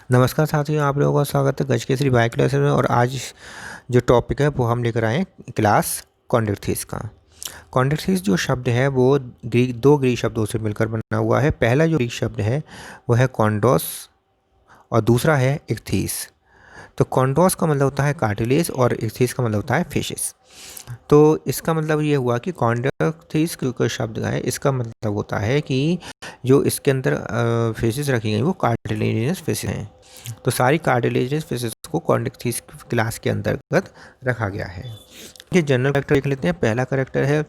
नमस्कार साथियों, आप लोगों का स्वागत है गज केसरी बायो क्लास में। और आज जो टॉपिक है वो हम लेकर आए हैं क्लास कॉन्ड्रिक्थिस का। कॉन्ड्रिक्थिस जो शब्द है वो दो ग्रीक शब्दों से मिलकर बना हुआ है। पहला जो ग्रीक शब्द है वो है कॉन्डोस और दूसरा है इक्थीस। तो कॉन्डोस का मतलब होता है कार्टिलेज और इक्थीस का मतलब होता है फिशेस। तो इसका मतलब ये हुआ कि कॉन्ड्रिक्थिस जो शब्द है इसका मतलब होता है कि जो इसके अंदर फिशेस रखी गई वो कार्टिलेजियस फिशेस हैं। तो सारी कार्टिलेजियस फिशेस को कॉन्ड्रिक्थिस क्लास के अंतर्गत रखा गया है। ये जनरल कैरेक्टर देख लेते हैं। पहला कैरेक्टर है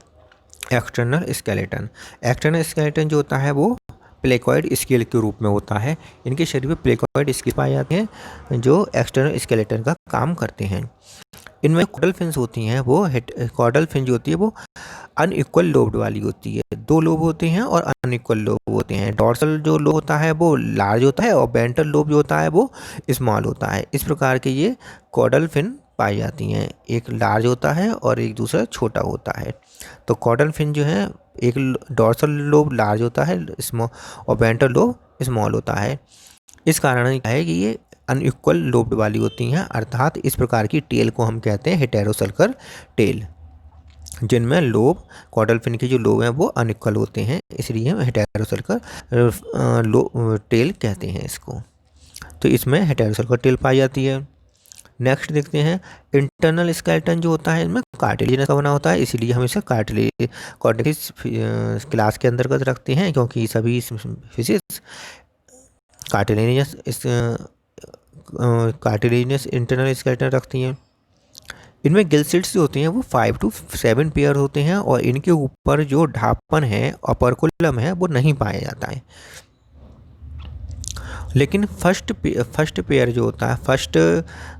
एक्सटर्नल स्केलेटन। एक्सटर्नल स्केलेटन जो होता है वो प्लेकॉइड स्केल के रूप में होता है। इनके शरीर में प्लेकॉइड स्केल पाए जाते हैं जो एक्सटर्नल स्केलेटन का काम करते हैं। इनमें कॉर्डल फिन्स होती हैं, वो कॉर्डल फिन जो होती है वो अनइक्वल लोब्ड वाली होती है। दो लोब होते हैं और अनइक्वल लोब होते हैं। डॉर्सल जो लोब होता है वो लार्ज होता है और वेंट्रल लोब जो होता है वो स्मॉल होता है। इस प्रकार के ये कॉर्डल फिन पाई जाती हैं। एक लार्ज होता है और एक दूसरा छोटा होता है। तो कॉर्डल फिन जो है, एक डॉर्सल लोब लार्ज होता है स्मॉल और वेंट्रल लोब स्मॉल होता है। इस कारण है कि ये अनइक्वल लोब्ड वाली होती हैं, अर्थात इस प्रकार की टेल को हम कहते हैं हेटेरोसल्कर टेल, जिनमें लोब कॉर्डल फिन के जो लोब हैं वो अनइक्वल होते हैं, इसलिए हम हेटेरोसल्कर टेल कहते हैं इसको। तो इसमें हेटेरोसल्कर टेल पाई जाती है। नेक्स्ट देखते हैं इंटरनल स्केलेटन जो होता है इसमें कार्टिलेजिनस का बना होता है, इसीलिए हम इसे कॉन्ड्रिक्थिस क्लास के अंतर्गत रखते हैं, क्योंकि सभी फिशेस कार्टिलेजिनस इंटरनल स्केलेटन रखती हैं। इनमें गिल स्लिट्स जो होती हैं वो 5 to 7 पेयर होते हैं और इनके ऊपर जो ढापन है ऑपरकुलम है वो नहीं पाया जाता है। लेकिन फर्स्ट पेयर जो होता है, फर्स्ट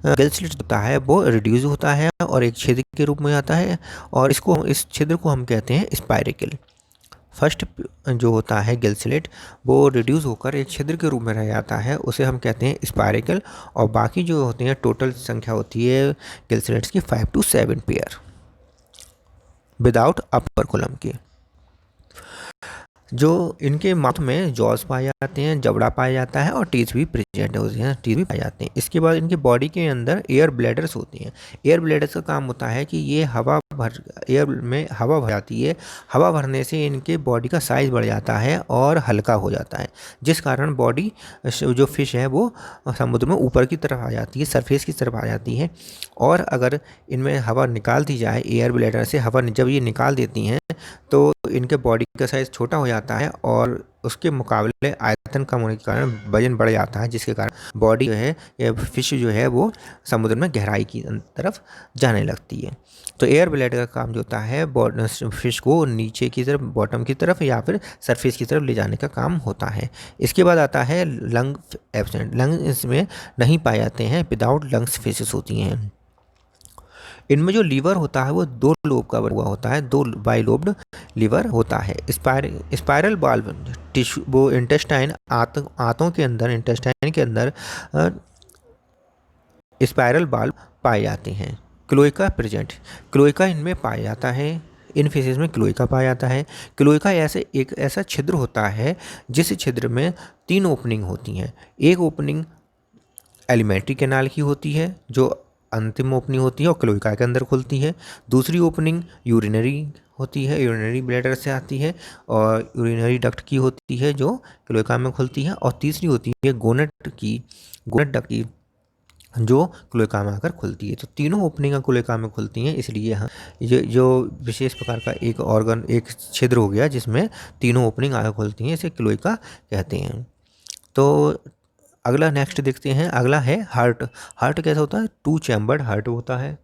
गिल स्लिट होता है वो रिड्यूस होता है और एक छिद्र के रूप में आता है, और इस छिद्र को हम कहते हैं स्पाइरिकल। फर्स्ट जो होता है गिल स्लिट वो रिड्यूस होकर एक छिद्र के रूप में रह जाता है, उसे हम कहते हैं स्पाइरिकल। और बाकी जो होते हैं टोटल संख्या होती है गिल स्लिट्स की 5 to 7 pair without upper column की। जो इनके माउथ में जॉज पाए जाते हैं, जबड़ा पाया जाता है और टीथ भी प्रेजेंट होते हैं, टीथ भी पाए जाते हैं। इसके बाद इनके बॉडी के अंदर एयर ब्लैडर्स होती हैं। एयर ब्लैडर्स का काम होता है कि ये एयर में हवा भर जाती है। हवा भरने से इनके बॉडी का साइज़ बढ़ जाता है और हल्का हो जाता है, जिस कारण बॉडी जो फिश है वो समुद्र में ऊपर की तरफ आ जाती है, सरफेस की तरफ आ जाती है। और अगर इनमें हवा निकाल दी जाए, एयर ब्लैडर से हवा जब ये निकाल देती हैं तो इनके बॉडी का साइज़ छोटा हो जाता है और उसके मुकाबले आयतन कम होने के कारण वजन बढ़ जाता है, जिसके कारण बॉडी जो है या फिश जो है वो समुद्र में गहराई की तरफ जाने लगती है। तो एयर ब्लैडर का काम जो होता है फिश को नीचे की तरफ, बॉटम की तरफ या फिर सरफेस की तरफ ले जाने का काम होता है। इसके बाद आता है लंग एब्सेंट। लंग इसमें नहीं पाए जाते हैं, विदाउट लंग्स फिशेस होती हैं। इनमें जो लीवर होता है वो दो लोब का बना हुआ होता है, दो बाइलोब्ड लीवर होता है। स्पाइरल बाल्व टिश्यू वो इंटेस्टाइन आंतों के अंदर, इंटेस्टाइन के अंदर स्पाइरल बाल्व पाए जाते हैं। क्लोएका प्रेजेंट, क्लोएका इनमें पाया जाता है। इन फिशेस में क्लोएका पाया जाता है। क्लोएका एक ऐसा छिद्र होता है जिस छिद्र में 3 ओपनिंग होती हैं। एक ओपनिंग एलिमेंट्री कैनाल की होती है जो अंतिम ओपनिंग होती है और क्लोएका के अंदर खुलती है। दूसरी ओपनिंग यूरिनरी होती है, यूरिनरी ब्लैडर से आती है और यूरिनरी डक्ट की होती है जो क्लोएका में खुलती है। और तीसरी होती है गोनेट डक्ट की, जो क्लोएका में आकर खुलती है। तो तीनों ओपनिंग क्लोएका में खुलती हैं, इसलिए यहाँ ये जो विशेष प्रकार का एक ऑर्गन, एक छिद्र हो गया जिसमें तीनों ओपनिंग आकर खुलती हैं, इसे क्लोएका कहते हैं। तो अगला नेक्स्ट देखते हैं। अगला है हार्ट। हार्ट कैसा होता है? 2 चैम्बर्ड हार्ट होता है,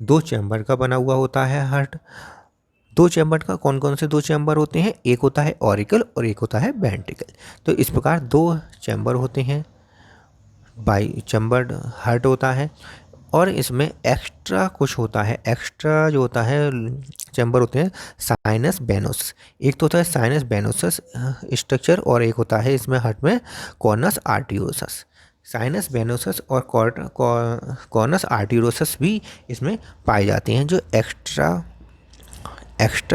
2 चैम्बर का बना हुआ होता है हार्ट। 2 चैम्बर का कौन कौन से 2 चैम्बर होते हैं? एक होता है ऑरिकल और एक होता है वेंट्रिकल। तो इस प्रकार 2 चैम्बर होते हैं, बाई चैम्बर्ड हार्ट होता है। और इसमें एक्स्ट्रा कुछ होता है, एक्स्ट्रा जो होता है चैम्बर होते हैं साइनस वेनोस। एक तो होता है साइनस वेनोसस स्ट्रक्चर और एक होता है इसमें हार्ट में कॉर्नस आर्टियोसस। साइनस वेनोसस और कॉर्नस आर्टियोसस भी इसमें पाए जाते हैं, जो एक्स्ट्रा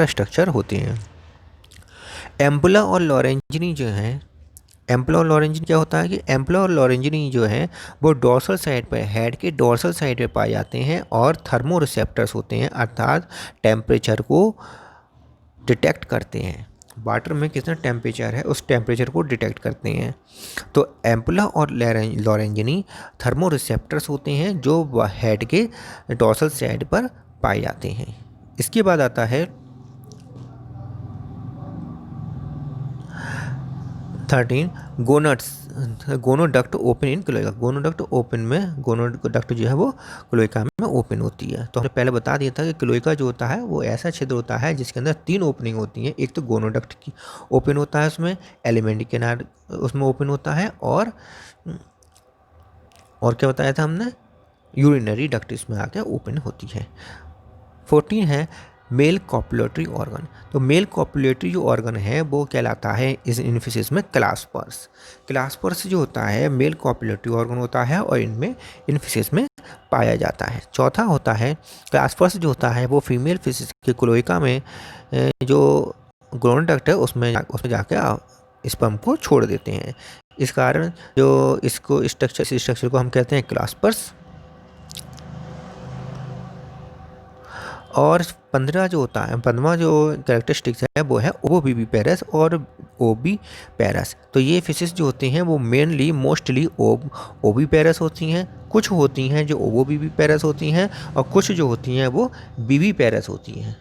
स्ट्रक्चर होते हैं। एम्बुला और लॉरेंजिनी जो हैं एम्पलर लॉरेंजिनी क्या होता है कि एम्पलर लॉरेंजिनी जो है वो डोर्सल साइड पर, हेड के डोर्सल साइड पे पाए जाते हैं और थर्मो रिसेप्टर्स होते हैं, अर्थात टेम्परेचर को डिटेक्ट करते हैं। वाटर में कितना टेम्परेचर है उस टेम्परेचर को डिटेक्ट करते हैं। तो एम्पुला और लॉरेंजिनी थर्मो रिसेप्टर्स होते हैं जो हेड के डोर्सल साइड पर पाए जाते हैं। इसके बाद आता है 13 गोनड्स, gonoduct open in cloaca. Gonoduct open में, गोनोडक्ट जो है वो क्लोएका में ओपन होती है। तो हमने पहले बता दिया था कि क्लोएका जो होता है वो ऐसा छिद्र होता है जिसके अंदर 3 ओपनिंग होती हैं। एक तो गोनोडक्ट की ओपन होता है, उसमें एलिमेंट्री कैनाल उसमें ओपन होता है, और क्या बताया था हमने, यूरिनरी डक्ट इसमें आके ओपन होती है। 14 है मेल कॉपुलेटरी ऑर्गन। तो मेल कॉपुलेटरी जो ऑर्गन है वो कहलाता है इस इनफिसिस में क्लास्पर्स। क्लास्पर्स जो होता है मेल कॉपुलेटरी ऑर्गन होता है और इनमें इनफिसिस में पाया जाता है। चौथा होता है क्लास्पर्स जो होता है वो फीमेल फिसिस के क्लोएका में जो गोनोडक्ट है उसमें जाके स्पर्म को छोड़ देते हैं। इस कारण जो इसको स्ट्रक्चर को हम कहते हैं क्लास्पर्स। और 15 जो होता है, 15वां जो कैरेक्टरिस्टिक्स है वो है ओविविपेरस और ओविपेरस। तो ये फिशेस जो होती हैं वो मेनली मोस्टली ओविपेरस होती हैं, कुछ होती हैं जो ओविविपेरस होती हैं, और कुछ जो होती हैं वो विविपेरस होती हैं।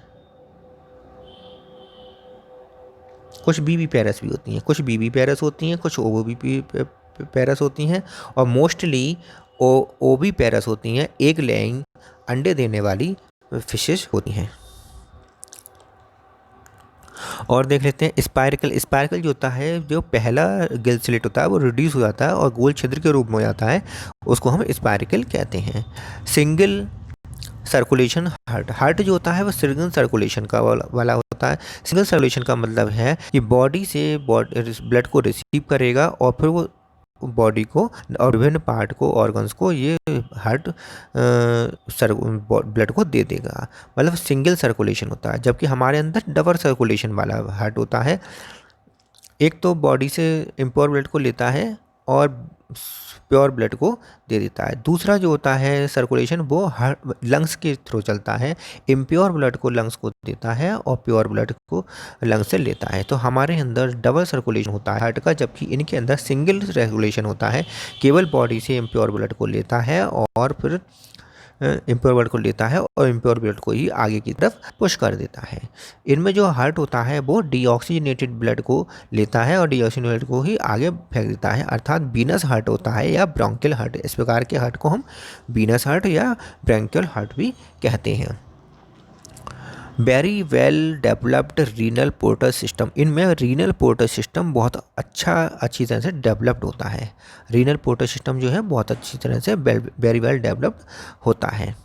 कुछ विविपेरस भी होती हैं, कुछ विविपेरस होती हैं, कुछ ओविपेरस होती हैं, और मोस्टली ओविपेरस होती हैं, एग लेइंग अंडे देने वाली फिशेस होती हैं। और देख लेते हैं स्पाइरकल जो होता है, जो पहला गिल स्लिट होता है वो रिड्यूस हो जाता है और गोल छिद्र के रूप में हो जाता है, उसको हम स्पाइरकल कहते हैं। सिंगल सर्कुलेशन हार्ट जो होता है वो सिंगल सर्कुलेशन का वाला होता है। सिंगल सर्कुलेशन का मतलब है कि बॉडी से ब्लड को रिसीव करेगा और फिर वो बॉडी को और विभिन्न पार्ट को, ऑर्गन्स को ये हार्ट ब्लड को दे देगा, मतलब सिंगल सर्कुलेशन होता है। जबकि हमारे अंदर डबल सर्कुलेशन वाला हार्ट होता है, एक तो बॉडी से इम्प्योर ब्लड को लेता है और प्योर ब्लड को दे देता है। दूसरा जो होता है सर्कुलेशन वो लंग्स के थ्रू चलता है, इम्प्योर ब्लड को लंग्स को देता है और प्योर ब्लड को लंग्स से लेता है। तो हमारे अंदर डबल सर्कुलेशन होता है हार्ट का, जबकि इनके अंदर सिंगल रेगुलेशन होता है, केवल बॉडी से इम्प्योर ब्लड को लेता है और फिर इम्प्योर ब्लड को लेता है और इम्प्योर ब्लड को ही आगे की तरफ पुश कर देता है। इनमें जो हार्ट होता है वो डीऑक्सीजनेटेड ब्लड को लेता है और डीऑक्सीजनेटेड को ही आगे फेंक देता है, अर्थात वीनस हार्ट होता है या ब्रोंकियल हार्ट। इस प्रकार के हार्ट को हम वीनस हार्ट या ब्रोंकियल हार्ट भी कहते हैं। Very well developed renal portal system. इनमें रीनल पोर्टल सिस्टम बहुत अच्छी तरह से डेवलप्ड होता है। रीनल पोर्टल सिस्टम जो है बहुत अच्छी तरह से वेरी वेल डेवलप्ड होता है।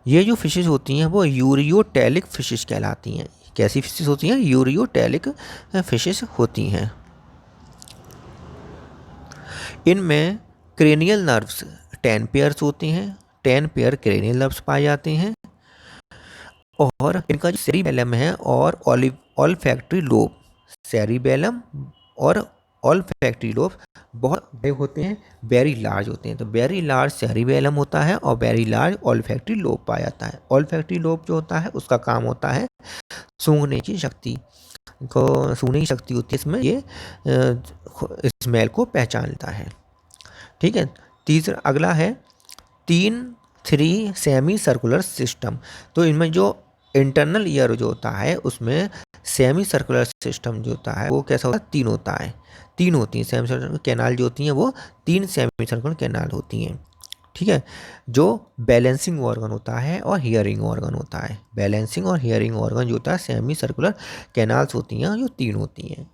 ये जो फिशेस होती हैं वो यूरियोटेलिक फिशेस कहलाती हैं। कैसी फिशेस होती हैं? यूरियोटेलिक फिशेस होती हैं। इनमें क्रेनियल नर्व्स 10 पेयर्स होते हैं, 10 पेयर क्रेनियल नर्व्स पाए जाते हैं, और इनका जो सेरिबेलम है और ऑल्फैक्टरी लोब, सेरिबेलम और ऑल्फैक्टरी लोब बहुत बड़े होते हैं, वेरी लार्ज होते हैं। तो वेरी लार्ज सेरिबेलम होता है और वेरी लार्ज ऑल्फैक्टरी लोब पाया जाता है। ऑल्फैक्टरी लोब जो होता है उसका काम होता है सूंघने की शक्ति होती है इसमें, ये स्मेल को पहचानता है। ठीक है। तीसरा अगला है 3 सेमी सर्कुलर सिस्टम। तो इनमें जो इंटरनल ईयर जो होता है उसमें सेमी सर्कुलर सिस्टम जो होता है वो कैसा होता है? 3 होता है, 3 होती हैं सेमी सर्कुलर कैनाल जो होती हैं वो 3 सेमी सर्कुलर कैनाल होती हैं। ठीक है। जो बैलेंसिंग ऑर्गन होता है और हियरिंग ऑर्गन होता है, बैलेंसिंग और हियरिंग ऑर्गन जो होता है सेमी सर्कुलर कैनाल्स होती हैं जो 3 होती हैं।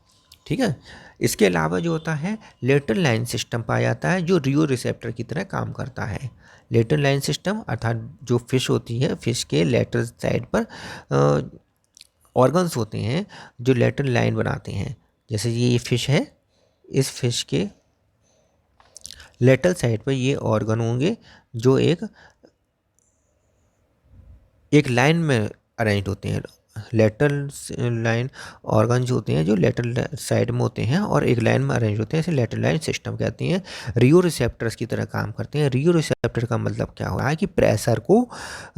ठीक है। इसके अलावा जो होता है लेटरल लाइन सिस्टम पाया जाता है जो रियो रिसेप्टर की तरह काम करता है। लेटरल लाइन सिस्टम अर्थात जो फिश होती है, फिश के लेटरल साइड पर ऑर्गन्स होते हैं जो लेटरल लाइन बनाते हैं। जैसे ये फिश है, इस फिश के लेटरल साइड पर ये ऑर्गन होंगे जो एक लाइन में अरेंज होते हैं। लेटरल लाइन ऑर्गन जो होते हैं जो लेटरल साइड में होते हैं और एक लाइन में अरेंज होते हैं, इसे लेटरल लाइन सिस्टम कहते हैं। रियो रिसेप्टर्स की तरह काम करते हैं। रियो रिसेप्टर का मतलब क्या हुआ है कि प्रेशर को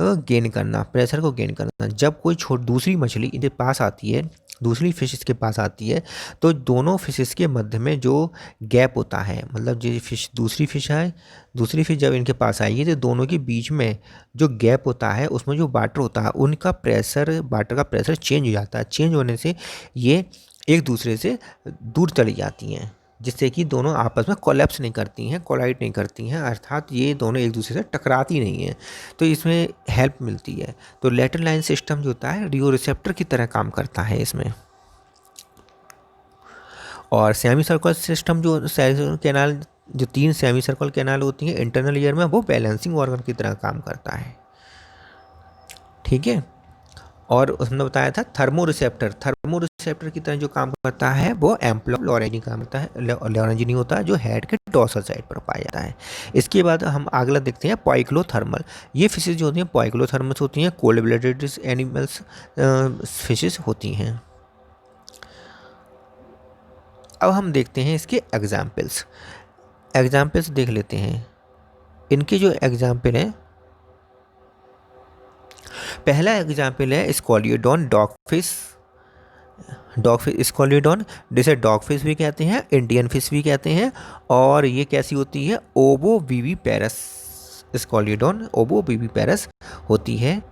गेन करना, प्रेशर को गेन करना। जब कोई दूसरी मछली इनके पास आती है, दूसरी फिशेस के पास आती है, तो दोनों फिशेस के मध्य में जो गैप होता है, मतलब जो फिश दूसरी फिश है, दूसरी फिश जब इनके पास आएगी तो दोनों के बीच में जो गैप होता है उसमें जो वाटर होता है उनका प्रेशर, वाटर का प्रेशर चेंज हो जाता है। चेंज होने से ये एक दूसरे से दूर चली जाती हैं, जिससे कि दोनों आपस में कोलैप्स नहीं करती हैं, कोलाइड नहीं करती हैं, अर्थात ये दोनों एक दूसरे से टकराती नहीं हैं, तो इसमें हेल्प मिलती है। तो लेटरल लाइन सिस्टम जो होता है रियो रिसेप्टर की तरह काम करता है इसमें। और सेमी सर्कुलर सिस्टम जो कैनाल, जो 3 सेमी सर्कुलर कैनाल होती हैं इंटरनल ईयर में, वो बैलेंसिंग ऑर्गन की तरह काम करता है। ठीक है। और उसने बताया था थर्मो रिसेप्टर की तरह जो काम करता है वो एम्प्लो लॉरेंजिनी काम करता है, लॉरेंजिनी होता है जो हेड के डोर्सल साइड पर पाया जाता है। इसके बाद हम अगला देखते हैं पॉइक्लोथर्मल। ये फिशेज जो होती हैं पॉइक्लोथर्मल्स होती हैं, कोल्ड ब्लडेड एनिमल्स फिशेज होती हैं। अब हम देखते हैं इसके एग्जाम्पल्स देख लेते हैं। इनके जो एग्जाम्पल हैं, पहला एग्जाम्पल है स्कॉलियोडॉन डॉगफिश स्कॉलियोडॉन, जिसे डॉगफिश भी कहते हैं, इंडियन फिश भी कहते हैं। और ये कैसी होती है? ओबोविविपेरस। स्कॉलियोडॉन ओबोविविपेरस होती है।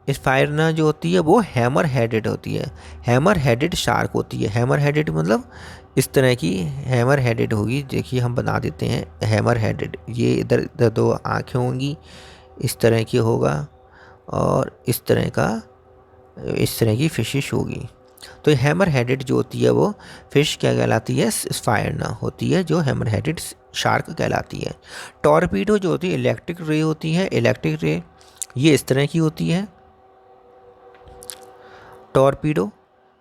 स्पायरना जो होती है वो हैमर हेडेड होती है, हैमर हेडेड शार्क होती है। हैमर हेडेड मतलब इस तरह की हैमर हेडेड होगी। देखिए हम बना देते हैं हैमर हेडेड, ये इधर इधर 2 आँखें होंगी, इस तरह की होगा, और इस तरह की फिशिश होगी। तो हैमर हेडेड जो होती है वो फिश क्या कहलाती है? स्पायरना होती है, जो हैमर हेडेड शार्क कहलाती है। टॉर्पीडो जो होती है इलेक्ट्रिक रे होती है। इलेक्ट्रिक रे ये इस तरह की होती है टॉर्पीडो,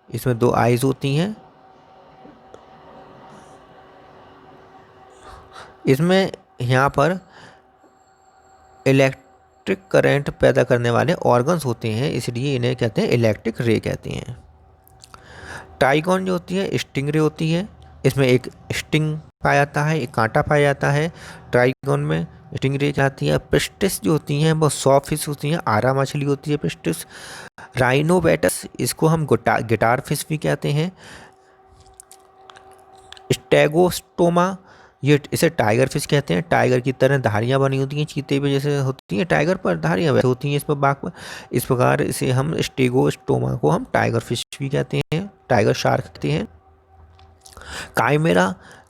इसमें 2 आइज होती हैं। इसमें यहाँ पर इलेक्ट्रिक करंट पैदा करने वाले ऑर्गन्स होते हैं, इसलिए इन्हें कहते हैं इलेक्ट्रिक रे कहते हैं। टाइगॉन जो होती है स्टिंग रे होती है, इसमें एक स्टिंग पाया जाता है, एक कांटा पाया जाता है। ट्राइगॉन में स्टिंग रे आती है। पिस्टिस जो होती हैं वो सॉफ्ट फिश होती हैं, आरा मछली होती है पिस्टिस। राइनोबेटस, इसको हम गिटार फिश भी कहते हैं। स्टेगोस्टोमा, ये इसे टाइगर फिश कहते हैं। टाइगर की तरह धारियाँ बनी होती हैं, चीते पे जैसे होती हैं टाइगर पर धारियाँ वैसे होती हैं इस पर, बाघ पर। इस प्रकार इसे हम स्टेगोस्टोमा को हम टाइगर फिश भी कहते हैं, टाइगर शार्क कहते हैं।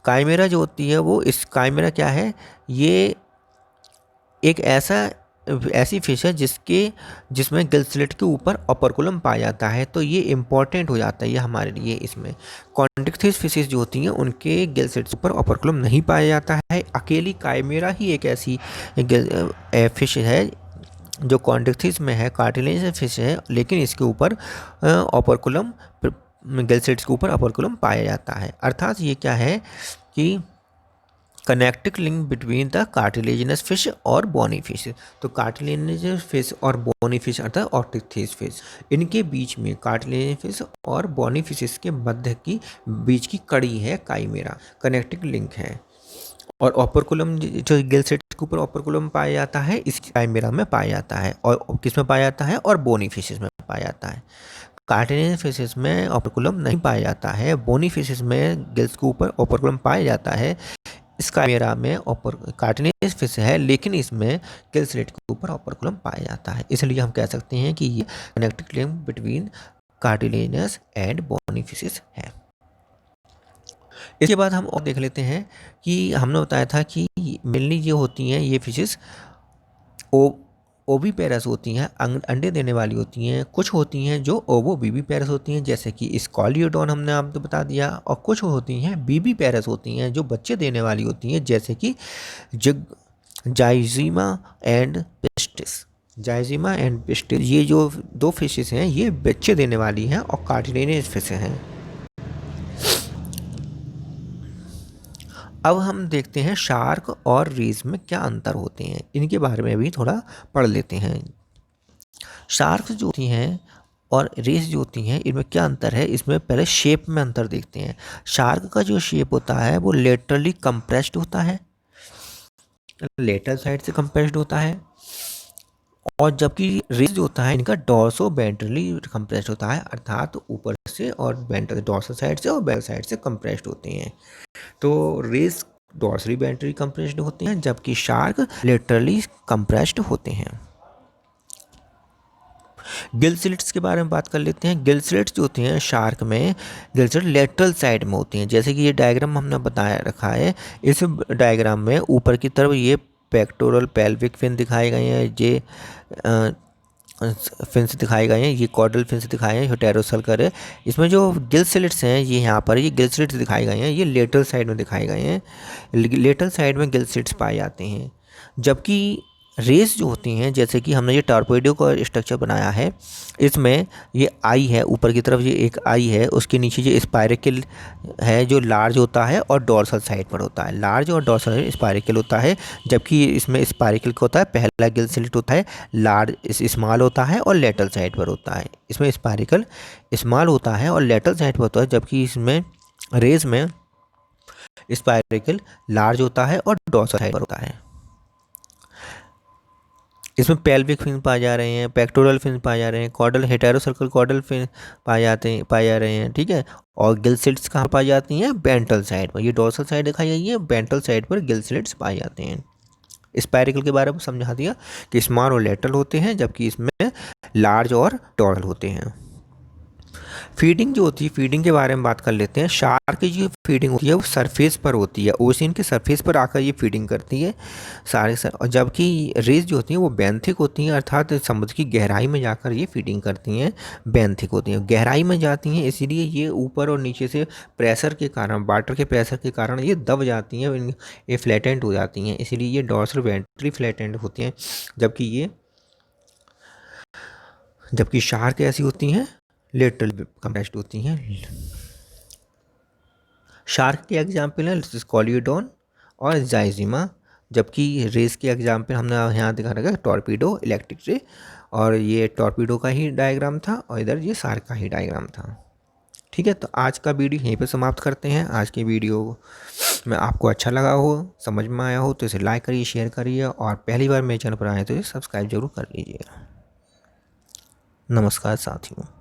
काइमेरा जो होती है वो, इस काइमेरा क्या है? ये एक ऐसी फिश है जिसमें गिल स्लिट के ऊपर ऑपरकुलम पाया जाता है, तो ये इम्पॉर्टेंट हो जाता है ये हमारे लिए। इसमें कॉन्ट्रिक्थिस फिशेस जो होती हैं उनके गिल स्लिट के ऊपर ऑपरकुलम नहीं पाया जाता है। अकेली काइमेरा ही एक ऐसी फिश है जो कॉन्ट्रिक्थिस में है, कार्टिलेजिनस फिश है, लेकिन इसके ऊपर ऑपरकुलम, गिल स्लिट्स के ऊपर ऑपरकुलम पाया जाता है। अर्थात ये क्या है कि connecting link between the cartilaginous fish और बोनी फिश। तो कार्टिलेजिनस फिश और बोनी फिश अर्थात ऑर्टिक्थिस फिश, इनके बीच में कार्टिलेजिनस फिश और बोनी फिशेस के मध्य की बीच की कड़ी है काइमेरा, कनेक्टिंग लिंक है। और ऑपरकुलम जो गिल स्लिट के ऊपर ऑपरकुलम पाया जाता है इस काइमेरा में पाया जाता है, और किस में पाया जाता है? और बोनी फिशेस में पाया जाता है। कार्टिलेजिनस फिशेस में ऑपरकुलम नहीं पाया जाता है, बोनी फिशेस में गिल्स के ऊपर ऑपरकुलम पाया जाता है। इस काइमेरा में कार्टिलेजिनस फिश है, लेकिन इसमें गिल स्लिट के ऊपर ऑपरकुलम पाया जाता है, इसलिए हम कह सकते हैं कि ये connecting link between cartilaginous and bony fishes है। इसके बाद हम और देख लेते हैं कि हमने बताया था कि मेनली जो होती हैं ये फिशेस ओविपेरस होती हैं, अंडे देने वाली होती हैं। कुछ होती हैं जो ओवोविविपेरस होती हैं, जैसे कि स्कॉलियोडॉन हमने आपको बता दिया। और कुछ होती हैं विविपेरस होती हैं जो बच्चे देने वाली होती हैं, जैसे कि जाइजीमा एंड पिस्टिस। जाइजीमा एंड पिस्टिस ये जो 2 फिशेस हैं ये बच्चे देने वाली हैं और कार्टिलेजिनस फिश हैं। अब हम देखते हैं शार्क और रीज में क्या अंतर होते हैं, इनके बारे में भी थोड़ा पढ़ लेते हैं। शार्क्स जो होती हैं और रेस जो होती हैं, इनमें क्या अंतर है, इसमें पहले शेप में अंतर देखते हैं। शार्क का जो शेप होता है वो लेटरली कंप्रेस्ड होता है, लेटरल साइड से कंप्रेस्ड होता है, और जबकि रेस जो होता है इनका डॉर्सो वेंट्रली कंप्रेस्ड होता है, अर्थात ऊपर से और वेंट्रल डॉर्सल साइड से और वेंट्रल साइड से कंप्रेस्ड होते हैं। तो रेस डॉर्सली वेंट्रली कंप्रेस्ड होते हैं, जबकि शार्क लेटरली कंप्रेस्ड होते हैं। गिल स्लिट्स के बारे में बात कर लेते हैं। गिल स्लिट्स जो होती हैं शार्क में, गिल स्लिट लेटरल साइड में होती हैं। जैसे कि ये डायग्राम हमने बताया रखा है, इस डायग्राम में ऊपर की तरफ ये पेक्टोरल पेल्विक फिन दिखाए गए हैं, ये फिन्स दिखाए गए हैं, ये कॉर्डल फिन्स दिखाए हैं, हेटेरोसल्कर है। इसमें जो गिल स्लिट्स हैं ये यहाँ पर ये गिल स्लिट्स दिखाए गए हैं, ये लेटरल साइड में दिखाए गए हैं। लेटरल साइड में गिल स्लिट्स पाए जाते हैं। जबकि रेस जो होती हैं, जैसे कि हमने ये टॉर्पेडो का स्ट्रक्चर बनाया है, इसमें ये आई है, ऊपर की तरफ ये एक आई है, उसके नीचे ये स्पायरेकल है जो लार्ज होता है और डॉर्सल साइड पर होता है। लार्ज और डॉर्सल स्पायरेकल होता है, जबकि इसमें स्पायरेकल का होता है, पहला गिल स्लिट होता है, लार्ज स्मॉल होता है और लेटरल साइड पर होता है। इसमें स्पायरेकल स्मॉल होता है और लेटरल साइड पर होता है, जबकि इसमें रेस में स्पायरेकल लार्ज होता है और डॉर्सल साइड पर होता है। इसमें पेल्विक फिन पाए जा रहे हैं, पेक्टोरल फिन पाए जा रहे हैं, कॉर्डल हेटेरोसर्कल कॉर्डल फिन पाए जा रहे हैं, ठीक है। और गिल स्लिट्स कहाँ पाई जाती हैं, वेंट्रल साइड पर। ये डोर्सल साइड दिखाई गई है, वेंट्रल साइड पर गिल स्लिट्स पाए जाते हैं। स्पायरेकल के बारे में समझा दिया कि स्मॉल और लेटरल होते हैं, जबकि इसमें लार्ज और डॉर्सल होते हैं। फीडिंग जो होती है, फीडिंग के बारे में बात कर लेते हैं। शार्क की जो फीडिंग होती है वो सरफेस पर होती है, ओशियन के सरफेस पर आकर ये फीडिंग करती है और जबकि रेस जो होती हैं वो बेंथिक होती हैं, अर्थात समुद्र की गहराई में जाकर ये फीडिंग करती हैं, बेंथिक होती हैं, गहराई में जाती हैं, इसीलिए ये ऊपर और नीचे से प्रेशर के कारण, वाटर के प्रेशर के कारण ये दब जाती हैं, ये फ्लैटेंड हो जाती हैं, इसीलिए ये डॉर्सल वेंट्रली फ्लैटेंड होती हैं। जबकि शार्क ऐसी होती हैं लेटरल कंप्रेस्ड होती हैं। शार्क के एग्जाम्पल हैं स्कॉलियोडॉन और जाइजिमा, जबकि रेस के एग्जाम्पल हमने यहाँ दिखा रखा है टॉर्पीडो, इलेक्ट्रिक रे, और ये टॉर्पीडो का ही डायग्राम था और इधर ये शार्क का ही डायग्राम था। ठीक है, तो आज का वीडियो यहीं पे समाप्त करते हैं। आज की वीडियो में आपको अच्छा लगा हो, समझ में आया हो तो इसे लाइक करिए, शेयर करिए, और पहली बार मेरे चैनल पर आए तो इसे सब्सक्राइब जरूर कर लीजिएगा। नमस्कार साथियों।